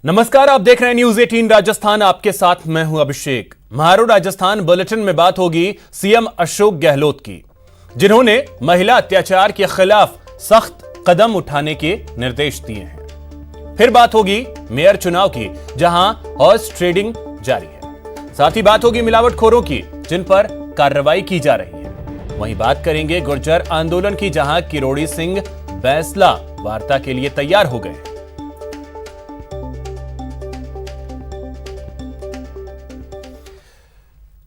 नमस्कार, आप देख रहे हैं न्यूज 18 राजस्थान। आपके साथ मैं हूं अभिषेक। महारो राजस्थान बुलेटिन में बात होगी सीएम अशोक गहलोत की, जिन्होंने महिला अत्याचार के खिलाफ सख्त कदम उठाने के निर्देश दिए हैं। फिर बात होगी मेयर चुनाव की, जहां हॉर्स ट्रेडिंग जारी है। साथ ही बात होगी मिलावटखोरों की, जिन पर कार्रवाई की जा रही है। वहीं बात करेंगे गुर्जर आंदोलन की, जहां किरोड़ी सिंह बैंसला वार्ता के लिए तैयार हो गए।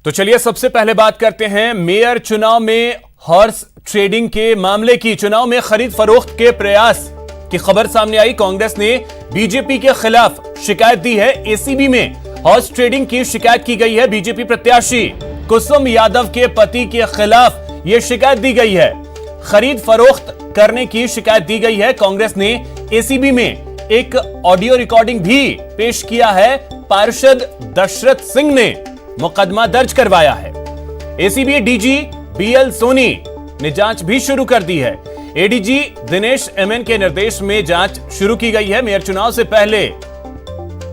तो चलिए सबसे पहले बात करते हैं मेयर चुनाव में हॉर्स ट्रेडिंग के मामले की। चुनाव में खरीद फरोख्त के प्रयास की खबर सामने आई। कांग्रेस ने बीजेपी के खिलाफ शिकायत दी है। एसीबी में हॉर्स ट्रेडिंग की शिकायत की गई है। बीजेपी प्रत्याशी कुसुम यादव के पति के खिलाफ यह शिकायत दी गई है। खरीद फरोख्त करने की शिकायत दी गई है। कांग्रेस ने एसीबी में एक ऑडियो रिकॉर्डिंग भी पेश किया है। पार्षद दशरथ सिंह ने मुकदमा दर्ज करवाया है। एसीबी डीजी बीएल सोनी ने जांच भी शुरू कर दी है। एडीजी दिनेश एमएन के निर्देश में जांच शुरू की गई है। मेयर चुनाव से पहले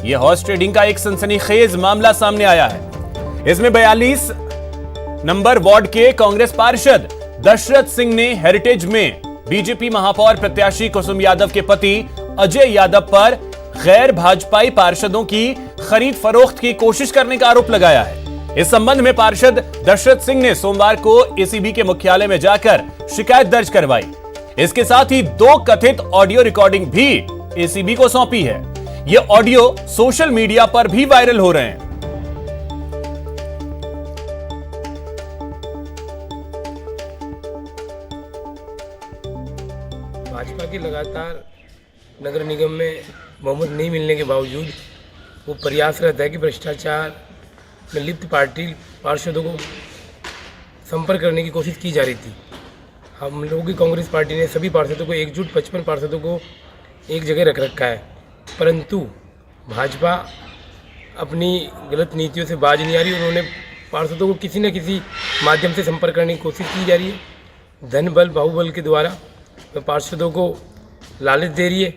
यह हॉर्स ट्रेडिंग का एक सनसनीखेज मामला सामने आया है। इसमें 42 नंबर वार्ड के कांग्रेस पार्षद दशरथ सिंह ने हेरिटेज में बीजेपी महापौर प्रत्याशी कुसुम यादव के पति अजय यादव पर गैर भाजपाई पार्षदों की खरीद फरोख्त की कोशिश करने का आरोप लगाया है। इस संबंध में पार्षद दशरथ सिंह ने सोमवार को एसीबी के मुख्यालय में जाकर शिकायत दर्ज करवाई। इसके साथ ही 2 कथित ऑडियो रिकॉर्डिंग भी एसीबी को सौंपी है। ये ऑडियो सोशल मीडिया पर भी वायरल हो रहे हैं। भाजपा की लगातार नगर निगम में बहुमत नहीं मिलने के बावजूद वो प्रयासरत है कि भ्रष्टाचार में लिप्त पार्टी पार्षदों को संपर्क करने की कोशिश की जा रही थी। हम लोगों की कांग्रेस पार्टी ने सभी पार्षदों को एकजुट 55 पार्षदों को एक जगह रख रखा है, परंतु भाजपा अपनी गलत नीतियों से बाज नहीं आ रही। उन्होंने पार्षदों को किसी न किसी माध्यम से संपर्क करने की कोशिश की जा रही है। धन बल बाहुबल के द्वारा पार्षदों को लालच दे रही है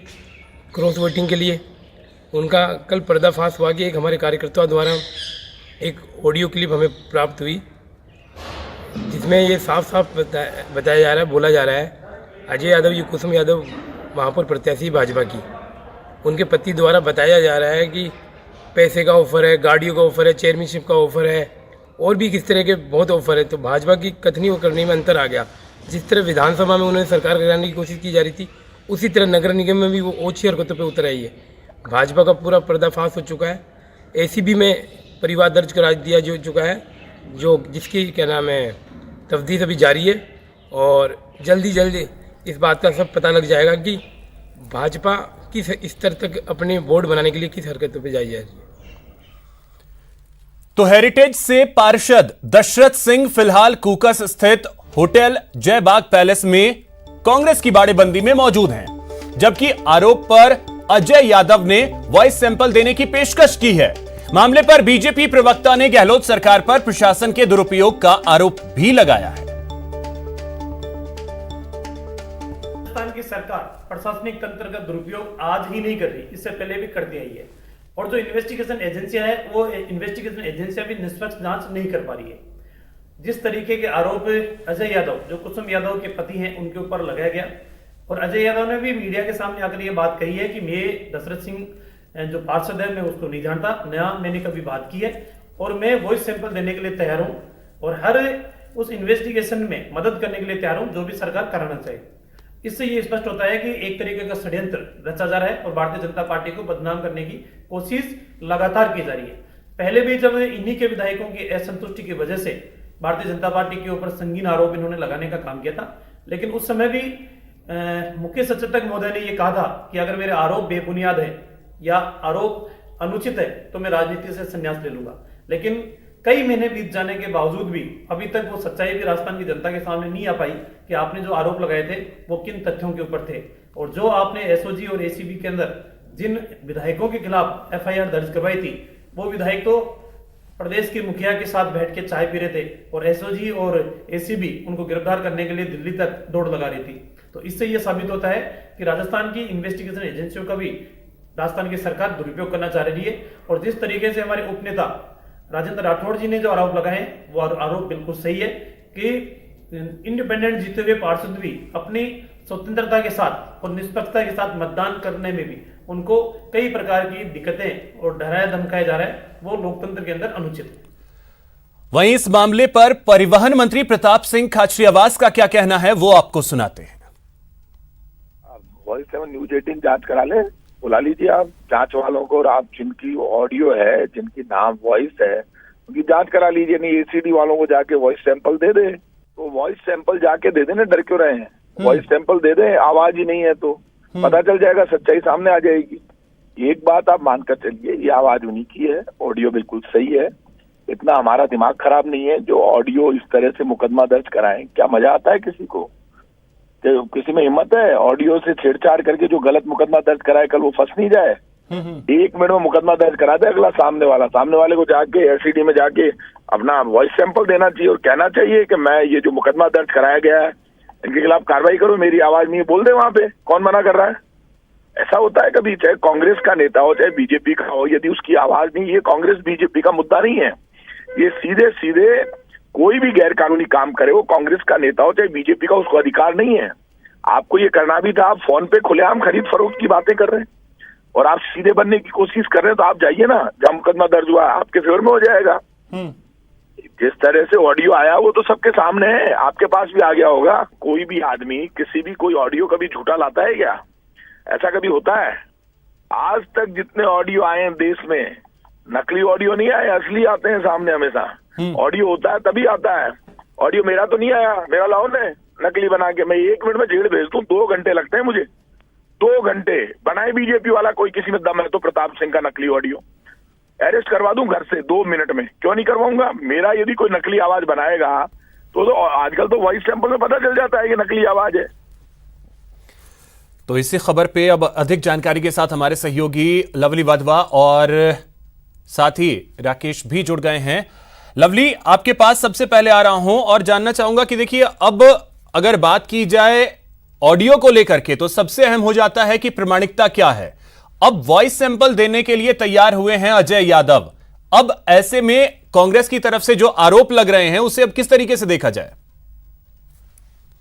क्रॉस वोटिंग के लिए। उनका कल पर्दाफाश हुआ कि एक हमारे कार्यकर्ताओं द्वारा एक ऑडियो क्लिप हमें प्राप्त हुई, जिसमें ये साफ साफ बताया जा रहा है, बोला जा रहा है अजय यादव ये कुसुम यादव महापौर प्रत्याशी भाजपा की, उनके पति द्वारा बताया जा रहा है कि पैसे का ऑफर है, गाड़ियों का ऑफर है, चेयरमैनशिप का ऑफर है और भी किस तरह के बहुत ऑफर है। तो भाजपा की कथनी और करनी में अंतर आ गया। जिस तरह विधानसभा में उन्होंने सरकार गिराने की कोशिश की जा रही थी, उसी तरह नगर निगम में भी वो ओछी हरकतों पर उतर आई है। भाजपा का पूरा पर्दाफाश हो चुका है। एसीबी में परिवार दर्ज करा दिया जो चुका है, जो जिसकी क्या नाम है तफ्तीश अभी जारी है और जल्दी जल्दी इस बात का सब पता लग जाएगा कि भाजपा किस स्तर तक अपने बोर्ड बनाने के लिए किस हरकतों पर जाई जा रही है। तो हेरिटेज से पार्षद दशरथ सिंह फिलहाल कूकस स्थित होटल जयबाग पैलेस में कांग्रेस की बाड़ेबंदी में मौजूद हैं, जबकि आरोप पर अजय यादव ने वॉइस सैंपल देने की पेशकश की है। मामले पर बीजेपी प्रवक्ता ने गहलोत सरकार पर प्रशासन के दुरुपयोग का आरोप भी लगाया है। राजस्थान की सरकार प्रशासनिक तंत्र का दुरुपयोग आज ही नहीं कर रही, इससे पहले भी करती आई है। और जो इन्वेस्टिगेशन एजेंसियां है, वो इन्वेस्टिगेशन एजेंसियां भी निष्पक्ष जांच नहीं कर पा रही है। जिस तरीके के आरोप अजय यादव जो कुसुम यादव के पति हैं उनके ऊपर लगाया गया, और अजय यादव ने भी मीडिया के सामने आकर ये बात कही है कि मैं दशरथ सिंह जो पार्षद है मैं उसको नहीं जानता, ना मैंने कभी बात की है और मैं वॉइस सैंपल देने के लिए तैयार हूं और हर उस इन्वेस्टिगेशन में मदद करने के लिए तैयार हूं जो भी सरकार कराना चाहिए। इससे ये स्पष्ट होता है कि एक तरीके का षड्यंत्र रचा जा रहा है और भारतीय जनता पार्टी को बदनाम करने की कोशिश लगातार की जा रही है। पहले भी जब इन्हीं के विधायकों की असंतुष्टि की वजह से भारतीय जनता पार्टी के ऊपर संगीन आरोप इन्होंने लगाने का काम किया था, लेकिन उस समय भी मुख्य सचेतक महोदय ने यह कहा था कि अगर मेरे आरोप बेबुनियाद है या आरोप अनुचित है तो मैं राजनीति से संन्यास ले लूंगा। लेकिन कई महीने बीत जाने के बावजूद भी अभी तक वो सच्चाई भी राजस्थान की जनता के सामने नहीं आ पाई कि आपने जो आरोप लगाए थे वो किन तथ्यों के ऊपर थे, और जो आपने एसओजी और एसीबी के अंदर जिन विधायकों के खिलाफ एफआईआर दर्ज करवाई थी, वो विधायक तो प्रदेश के मुखिया के साथ बैठ के चाय पी रहे थे और एसओजी और एसीबी उनको गिरफ्तार करने के लिए दिल्ली तक दौड़ लगा रही थी। तो इससे यह साबित होता है कि राजस्थान की इन्वेस्टिगेशन एजेंसियों का भी राजस्थान की सरकार दुरुपयोग करना चाह रही है। और जिस तरीके से हमारे उपनेता राजेंद्र राठौड़ जी ने जो आरोप लगाए वो आरोप बिल्कुल सही है कि इंडिपेंडेंट जीते हुए पार्षद भी अपनी स्वतंत्रता के साथ और निष्पक्षता के साथ मतदान करने में भी उनको कई प्रकार की दिक्कतें और डराया धमकाया जा रहा है, वो लोकतंत्र के अंदर अनुचित है। वहीं इस मामले पर परिवहन मंत्री प्रताप सिंह खाचरियावास का क्या कहना है वो आपको सुनाते हैं। वॉइस 7 न्यूज 18 जांच करा ले, बुला लीजिए आप जांच वालों को, और आप जिनकी ऑडियो है, जिनकी नाम वॉइस है, उनकी जांच करा लीजिए। नहीं एसीडी वालों को जाके वॉइस सैंपल दे दे, तो वॉइस सैंपल जाके दे देना, डर क्यों रहे हैं? वॉइस सैंपल दे दें, आवाज ही नहीं है तो पता चल जाएगा, सच्चाई सामने आ जाएगी। एक बात आप मानकर चलिए, ये आवाज उन्हीं की है, ऑडियो बिल्कुल सही है। इतना हमारा दिमाग खराब नहीं है जो ऑडियो इस तरह से मुकदमा दर्ज कराएं। क्या मजा आता है किसी को? तो किसी में हिम्मत है ऑडियो से छेड़छाड़ करके जो गलत मुकदमा दर्ज कराए, कल वो फंस नहीं जाए? 1 मिनट में मुकदमा दर्ज करा दे अगला सामने वाले को जाके एसीडी में जाके अपना वॉइस सैंपल देना चाहिए और कहना चाहिए कि मैं ये जो मुकदमा दर्ज कराया गया है इनके खिलाफ कार्रवाई करो, मेरी आवाज नहीं, बोल दे वहां पे। कौन मना कर रहा है? ऐसा होता है कभी? चाहे कांग्रेस का नेता हो चाहे बीजेपी का हो, यदि उसकी आवाज नहीं, ये कांग्रेस बीजेपी का मुद्दा नहीं है, ये सीधे सीधे कोई भी गैर कानूनी काम करे, वो कांग्रेस का नेता हो चाहे बीजेपी का, उसको अधिकार नहीं है। आपको ये करना भी था, आप फोन पे खुलेआम खरीद फरोख्त की बातें कर रहे हैं और आप सीधे बनने की कोशिश कर रहे हैं, तो आप जाइए ना, जहां मुकदमा दर्ज हुआ आपके फेवर में हो जाएगा। जिस तरह से ऑडियो आया वो तो सबके सामने है, आपके पास भी आ गया होगा। कोई भी आदमी किसी भी कोई ऑडियो कभी झूठा लाता है क्या? ऐसा कभी होता है? आज तक जितने ऑडियो आए हैं देश में, नकली ऑडियो नहीं आए, असली आते हैं सामने हमेशा। ऑडियो होता है तभी आता है। ऑडियो मेरा तो नहीं आया, मेरा लाओ ने नकली बना के, मैं 1 मिनट में जेल भेज दूं, 2 घंटे लगते हैं मुझे, 2 घंटे। बनाए बीजेपी वाला कोई किसी में दम है तो प्रताप सिंह का नकली ऑडियो अरेस्ट करवा दूं घर से 2 मिनट में, क्यों नहीं करवाऊंगा? मेरा यदि कोई नकली आवाज बनाएगा तो आजकल तो वॉइस सैंपल में पता चल जाता है कि नकली आवाज है। तो इसी खबर पे अब अधिक जानकारी के साथ हमारे सहयोगी लवली वाधवा और साथ ही राकेश भी जुड़ गए हैं। लवली, आपके पास सबसे पहले आ रहा हूं और जानना चाहूंगा कि देखिए, अब अगर बात की जाए ऑडियो को लेकर के तो सबसे अहम हो जाता है कि प्रामाणिकता क्या है। अब वॉइस सैंपल देने के लिए तैयार हुए हैं अजय यादव। अब ऐसे में कांग्रेस की तरफ से जो आरोप लग रहे हैं उसे अब किस तरीके से देखा जाए?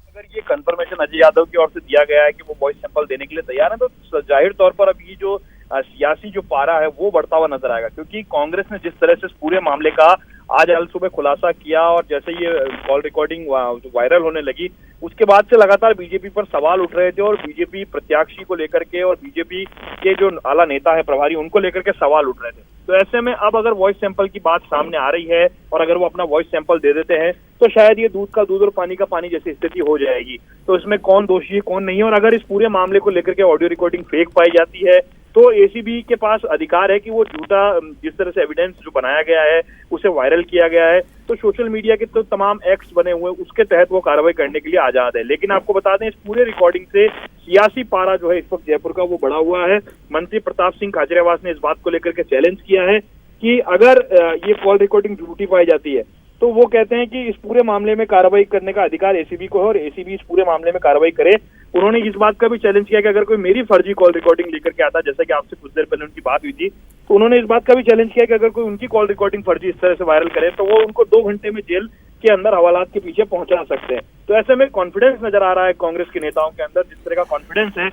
अगर ये कंफर्मेशन अजय यादव की ओर से दिया गया है कि वो वॉइस सैंपल देने के लिए तैयार है, तो जाहिर तौर पर अब ये जो सियासी जो पारा है वो बढ़ता हुआ नजर आएगा। क्योंकि कांग्रेस ने जिस तरह से इस पूरे मामले का आज अल सुबह खुलासा किया और जैसे ये कॉल रिकॉर्डिंग वायरल होने लगी, उसके बाद से लगातार बीजेपी पर सवाल उठ रहे थे और बीजेपी प्रत्याशी को लेकर के और बीजेपी के जो आला नेता है प्रभारी, उनको लेकर के सवाल उठ रहे थे। तो ऐसे में अब अगर वॉइस सैंपल की बात सामने आ रही है और अगर वो अपना वॉइस सैंपल दे देते हैं तो शायद ये दूध का दूध और पानी का पानी जैसी स्थिति हो जाएगी। तो इसमें कौन दोषी है कौन नहीं है, और अगर इस पूरे मामले को लेकर के ऑडियो रिकॉर्डिंग फेक पाई जाती है तो एसीबी के पास अधिकार है कि वो झूठा जिस तरह से एविडेंस जो बनाया गया है उसे वायरल किया गया है, तो सोशल मीडिया के तो तमाम एक्ट्स बने हुए हैं उसके तहत वो कार्रवाई करने के लिए आजाद है। लेकिन आपको बता दें, इस पूरे रिकॉर्डिंग से सियासी पारा जो है इस वक्त जयपुर का वो बढ़ा हुआ है। मंत्री प्रताप सिंह खाचरियावास ने इस बात को लेकर के चैलेंज किया है कि अगर ये कॉल रिकॉर्डिंग झूठी पाई जाती है तो वो कहते हैं कि इस पूरे मामले में कार्रवाई करने का अधिकार एसीबी को है और एसीबी इस पूरे मामले में कार्रवाई करे। उन्होंने इस बात का भी चैलेंज किया कि अगर कोई मेरी फर्जी कॉल रिकॉर्डिंग लेकर के आता, जैसा कि आपसे कुछ देर पहले उनकी बात हुई थी, तो उन्होंने इस बात का भी चैलेंज किया कि अगर कोई उनकी कॉल रिकॉर्डिंग फर्जी इस तरह से वायरल करे तो वो उनको 2 घंटे में जेल के अंदर हवालात के पीछे पहुंचा सकते हैं। तो ऐसे में कॉन्फिडेंस नजर आ रहा है कांग्रेस के नेताओं के अंदर, जिस तरह का कॉन्फिडेंस है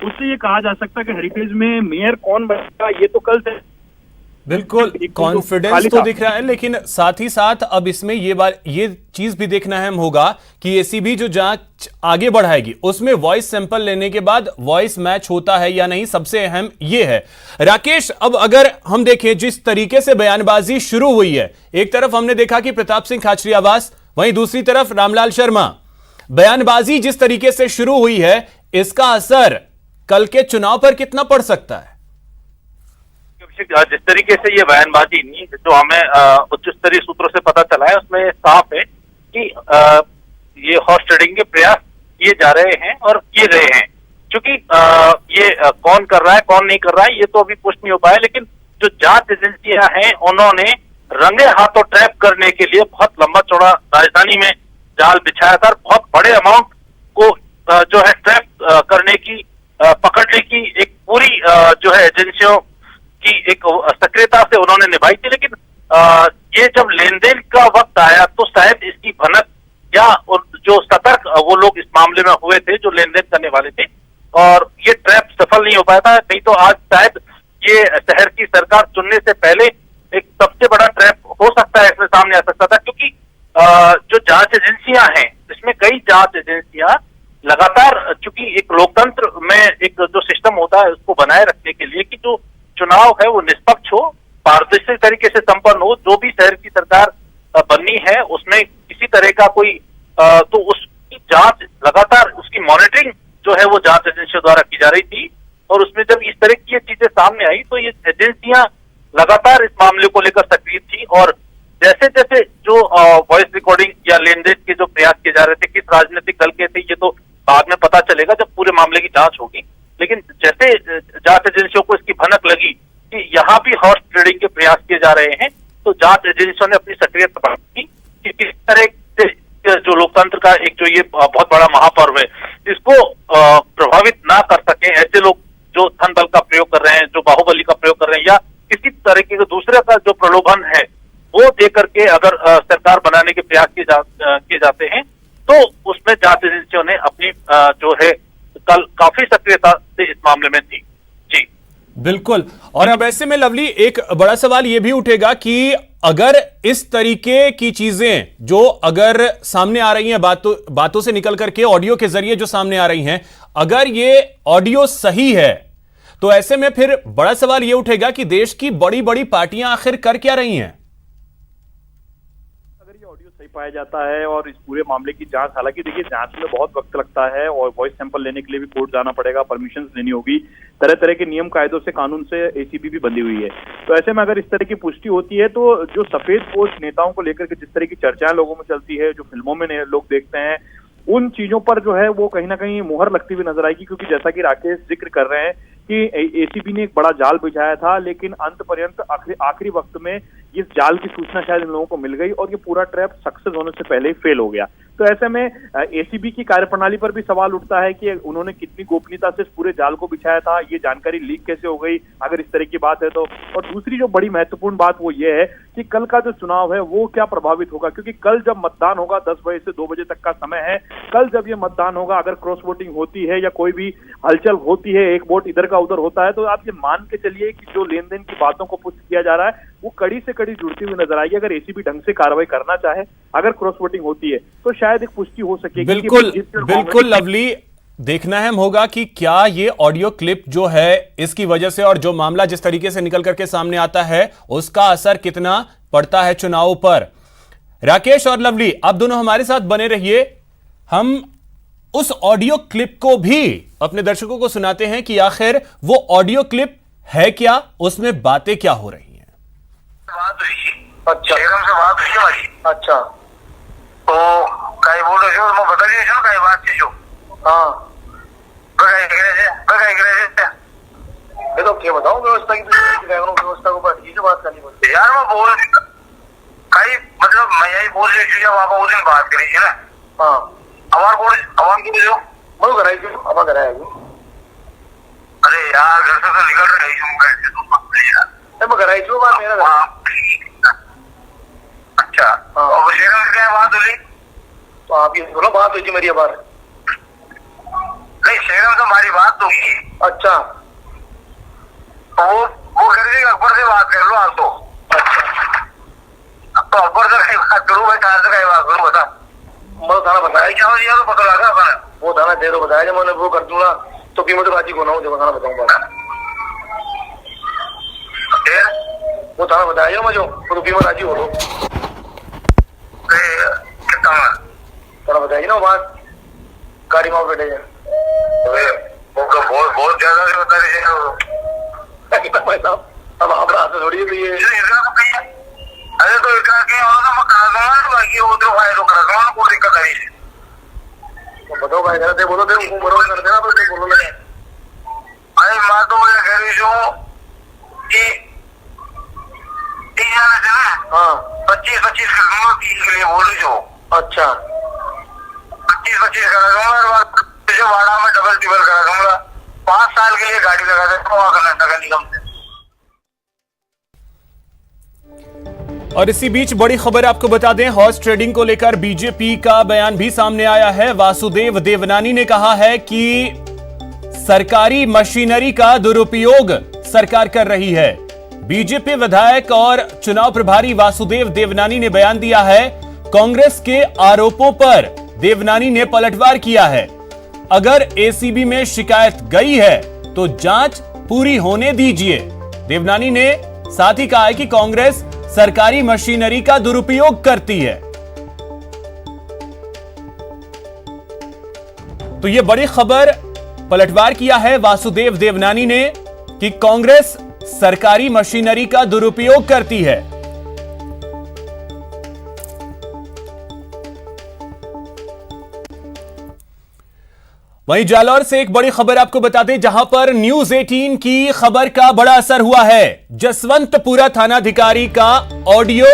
उससे ये कहा जा सकता है कि हेरिटेज में मेयर कौन बनेगा ये तो कल से बिल्कुल कॉन्फिडेंस तो दिख रहा है, लेकिन साथ ही साथ अब इसमें ये चीज भी देखना अहम होगा कि एसीबी जो जांच आगे बढ़ाएगी उसमें वॉइस सैंपल लेने के बाद वॉइस मैच होता है या नहीं, सबसे अहम ये है। राकेश, अब अगर हम देखें जिस तरीके से बयानबाजी शुरू हुई है, एक तरफ हमने देखा कि प्रताप सिंह खाचरियावास, वहीं दूसरी तरफ रामलाल शर्मा, बयानबाजी जिस तरीके से शुरू हुई है इसका असर कल के चुनाव पर कितना पड़ सकता है? जिस तरीके से ये बयानबाजी नहीं जो हमें उच्च स्तरीय सूत्रों से पता चला है उसमें साफ है कि ये हॉर्स ट्रेडिंग के प्रयास किए जा रहे हैं और किए गए हैं। क्योंकि ये कौन कर रहा है कौन नहीं कर रहा है ये तो अभी पुष्ट नहीं हो पाया, लेकिन जो जांच एजेंसियां हैं उन्होंने रंगे हाथों ट्रैप करने के लिए बहुत लंबा चौड़ा राजधानी में जाल बिछाया था और बहुत बड़े अमाउंट को जो है ट्रैप करने की पकड़ने की एक पूरी जो है एजेंसियों की एक सक्रियता से उन्होंने निभाई थी, लेकिन ये जब लेन देन का वक्त आया तो शायद इसकी भनक या जो सतर्क वो लोग इस मामले में हुए थे जो लेन देन करने वाले थे, और ये ट्रैप सफल नहीं हो पाया था। नहीं तो आज शायद ये शहर की सरकार चुनने से पहले एक सबसे बड़ा ट्रैप हो सकता है, इसमें सामने आ सकता था, क्योंकि जो जांच एजेंसियां हैं इसमें कई जांच एजेंसियां लगातार, चूंकि एक लोकतंत्र में एक जो सिस्टम होता है उसको बनाए रखने के लिए कि जो चुनाव है वो निष्पक्ष हो, पारदर्शी तरीके से संपन्न हो, जो भी शहर की सरकार बननी है उसमें किसी तरह का कोई तो उसकी जांच लगातार, उसकी मॉनिटरिंग जो है वो जांच एजेंसियों द्वारा की जा रही थी। और उसमें जब इस तरह की ये चीजें सामने आई तो ये एजेंसियां लगातार इस मामले को लेकर सक्रिय थी, और जैसे जैसे जो वॉइस रिकॉर्डिंग या लेन देन के जो प्रयास किए जा रहे थे, किस राजनीतिक दल के थे ये तो बाद में पता चलेगा जब पूरे मामले की जांच होगी, लेकिन जैसे जांच एजेंसियों को इसकी भनक लगी कि यहाँ भी हॉर्स ट्रेडिंग के प्रयास किए जा रहे हैं, तो जांच एजेंसियों ने अपनी सक्रियता बढ़ाई कि किस तरह से जो लोकतंत्र का एक जो ये बहुत बड़ा महापर्व है इसको प्रभावित ना कर सके ऐसे लोग जो धन बल का प्रयोग कर रहे हैं, जो बाहुबली का प्रयोग कर रहे हैं, या किसी तरीके का दूसरे का जो प्रलोभन है वो दे करके अगर सरकार बनाने के प्रयास किए जाते हैं तो उसमें जांच एजेंसियों ने अपनी जो है कल काफी सक्रियता से इस मामले में थी। जी बिल्कुल। और अब ऐसे में लवली एक बड़ा सवाल यह भी उठेगा कि अगर इस तरीके की चीजें जो अगर सामने आ रही हैं, बातों से निकल करके ऑडियो के जरिए जो सामने आ रही हैं, अगर ये ऑडियो सही है तो ऐसे में फिर बड़ा सवाल यह उठेगा कि देश की बड़ी बड़ी पार्टियां आखिर कर क्या रही हैं। अगर ये ऑडियो सही पाया जाता है और इस पूरे मामले की जांच, हालांकि देखिए जांच में बहुत वक्त लगता है और वॉइस सैंपल लेने के लिए भी कोर्ट जाना पड़ेगा, परमिशन लेनी होगी, तरह तरह के नियम कायदों से, कानून से एसीबी भी बंधी हुई है। तो ऐसे में अगर इस तरह की पुष्टि होती है तो जो सफेद पोश नेताओं को लेकर के जिस तरह की चर्चाएं लोगों में चलती है, जो फिल्मों में लोग देखते हैं, उन चीजों पर जो है वो कहीं ना कहीं मुहर लगती हुई नजर आएगी। क्योंकि जैसा कि राकेश जिक्र कर रहे हैं कि एसीबी ने एक बड़ा जाल बिछाया था, लेकिन अंत पर्यंत आखिरी वक्त में इस जाल की सूचना शायद इन लोगों को मिल गई और ये पूरा ट्रैप सक्सेस होने से पहले ही फेल हो गया। तो ऐसे में एसीबी की कार्यप्रणाली पर भी सवाल उठता है कि उन्होंने कितनी गोपनीयता से इस पूरे जाल को बिछाया था, ये जानकारी लीक कैसे हो गई अगर इस तरह की बात है तो। और दूसरी जो बड़ी महत्वपूर्ण बात वो ये है कि कल का जो चुनाव है वो क्या प्रभावित होगा, क्योंकि कल जब मतदान होगा 10 बजे से 2 बजे तक का समय है, कल जब ये मतदान होगा अगर क्रॉस वोटिंग होती है या कोई भी हलचल होती है, एक वोट इधर का उधर होता है, तो आप ये मान के चलिए कि जो लेन देन की बातों को पुष्ट किया जा रहा है वो कड़ी से कड़ी जुड़ती हुई नजर आएगी। अगर एसीबी ढंग से कार्रवाई करना चाहे, अगर क्रॉस वोटिंग होती है तो शायद एक पुष्टि हो सकेगी। बिल्कुल लवली, देखना अहम होगा कि क्या ये ऑडियो क्लिप जो है इसकी वजह से और जो मामला जिस तरीके से निकल करके सामने आता है उसका असर कितना पड़ता है चुनाव पर। राकेश और लवली, आप दोनों हमारे साथ बने रहिए, हम उस ऑडियो क्लिप को भी अपने दर्शकों को सुनाते हैं कि आखिर वो ऑडियो क्लिप है क्या, उसमें बातें क्या हो रही हैं। अच्छा से बात हुई हमारी। अच्छा तो कहीं बोल रहे हो, बता दिए ना कहीं बात थी जो। हाँ तो क्या बताऊँ व्यवस्था की, व्यवस्था को बात बात करनी पड़ती यार। मैं बोल कहीं मतलब मैं यही बोल रही थी जब आप उस दिन बात करी थी ना। हाँ आवाज की जो मैं कराई थी, अब कराएगी। अरे यार घर से तो निकल रही हूँ मैं कराई थी बात मेरा। अच्छा और शेर में क्या बात हुई? तो आप ये बोलो बात हुई थी मेरी बार। नहीं शेर में तो हमारी बात होगी। अच्छा तो वो कर देगा, अकबर से बात कर लो आप तो। अच्छा तो अकबर से कहीं बात करूँ, मैं तार से कहीं बात करूँ, बता। मैं थाना बताया क्या हो तो पता लगा अपना वो थाना दे दो, बताया जब मैंने वो कर दूंगा तो कीमत बाजी को ना हो, जब थाना बताऊंगा वो थाना बताया मुझे तो कीमत राजी हो लो कितना थोड़ा बताइए ना बात गाड़ी माओ बैठे बहुत ज्यादा से बता रहे हैं। अब आप रात थोड़ी भी अरे तो एक बाकी उधर फायदा तो करा दूंगा, कोई दिक्कत नहीं है। तो बताओ भाई जरा बोलो फिर उनको बरोबर कर देना, फिर बोलो लगे। अरे मैं तो मुझे कह रही हूँ कि 30 जाने से ना। हाँ 25-25 कर दूंगा, 30 के लिए बोल रही हो। अच्छा 25-25 करा दूंगा, जो वाड़ा में डबल टिबल करा दूंगा, 5 साल के लिए गाड़ी लगा शिकायत नगर निगम से। और इसी बीच बड़ी खबर आपको बता दें, हॉर्स ट्रेडिंग को लेकर बीजेपी का बयान भी सामने आया है। वासुदेव देवनानी ने कहा है कि सरकारी मशीनरी का दुरुपयोग सरकार कर रही है। बीजेपी विधायक और चुनाव प्रभारी वासुदेव देवनानी ने बयान दिया है। कांग्रेस के आरोपों पर देवनानी ने पलटवार किया है। अगर एसीबी में शिकायत गई है तो जांच पूरी होने दीजिए। देवनानी ने साथ ही कहा है कि कांग्रेस सरकारी मशीनरी का दुरुपयोग करती है। तो यह बड़ी खबर पलटवार किया है वासुदेव देवनानी ने कि कांग्रेस सरकारी मशीनरी का दुरुपयोग करती है। वहीं जालौर से एक बड़ी खबर आपको बता दें, जहां पर न्यूज 18 की खबर का बड़ा असर हुआ है। जसवंतपुरा थानाधिकारी का ऑडियो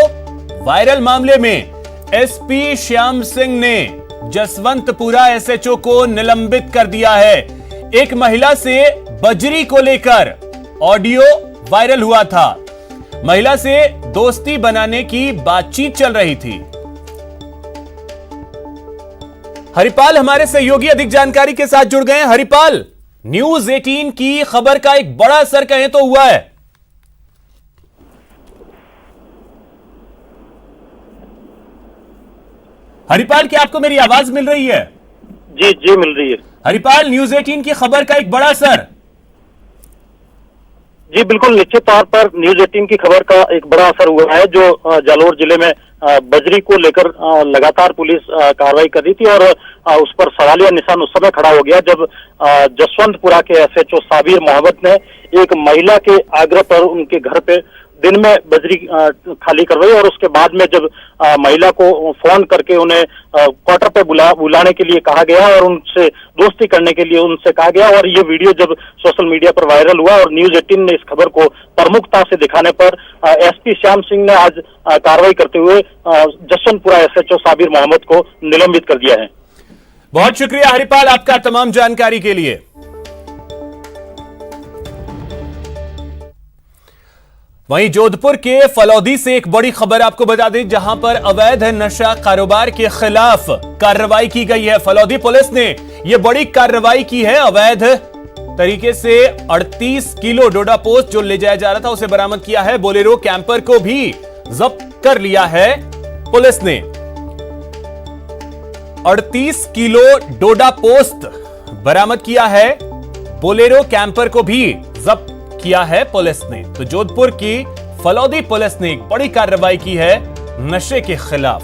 वायरल मामले में एसपी श्याम सिंह ने जसवंतपुरा एसएचओ को निलंबित कर दिया है। एक महिला से बजरी को लेकर ऑडियो वायरल हुआ था। महिला से दोस्ती बनाने की बातचीत चल रही थी। हरिपाल हमारे सहयोगी अधिक जानकारी के साथ जुड़ गए हैं। हरिपाल, न्यूज 18 की खबर का एक बड़ा असर कहें तो हुआ है। हरिपाल, क्या आपको मेरी आवाज मिल रही है? जी जी मिल रही है। हरिपाल, न्यूज 18 की खबर का एक बड़ा असर। जी बिल्कुल, निश्चित तौर पर न्यूज 18 की खबर का एक बड़ा असर हुआ है। जो जालौर जिले में बजरी को लेकर लगातार पुलिस कार्रवाई कर रही थी और उस पर सवालिया निशान उस समय खड़ा हो गया जब जसवंतपुरा के एसएचओ साबिर मोहम्मद ने एक महिला के आग्रह पर उनके घर पे दिन में बजरी खाली करवाई और उसके बाद में जब महिला को फोन करके उन्हें क्वार्टर पे बुलाने के लिए कहा गया और उनसे दोस्ती करने के लिए उनसे कहा गया और ये वीडियो जब सोशल मीडिया पर वायरल हुआ और न्यूज 18 ने इस खबर को प्रमुखता से दिखाने पर एसपी श्याम सिंह ने आज कार्रवाई करते हुए जसवंतपुरा एसएचओ साबिर मोहम्मद को निलंबित कर दिया है। बहुत शुक्रिया हरिपाल आपका तमाम जानकारी के लिए। वहीं जोधपुर के फलौदी से एक बड़ी खबर आपको बता दें, जहां पर अवैध नशा कारोबार के खिलाफ कार्रवाई की गई है। फलौदी पुलिस ने यह बड़ी कार्रवाई की है। अवैध तरीके से 38 किलो डोडा पोस्ट जो ले जाया जा रहा था उसे बरामद किया है। बोलेरो कैंपर को भी जब्त कर लिया है पुलिस ने। 38 किलो डोडा पोस्ट बरामद किया है। बोलेरो कैंपर को भी जब्त किया है पुलिस ने। तो जोधपुर की फलौदी पुलिस ने एक बड़ी कार्रवाई की है नशे के खिलाफ।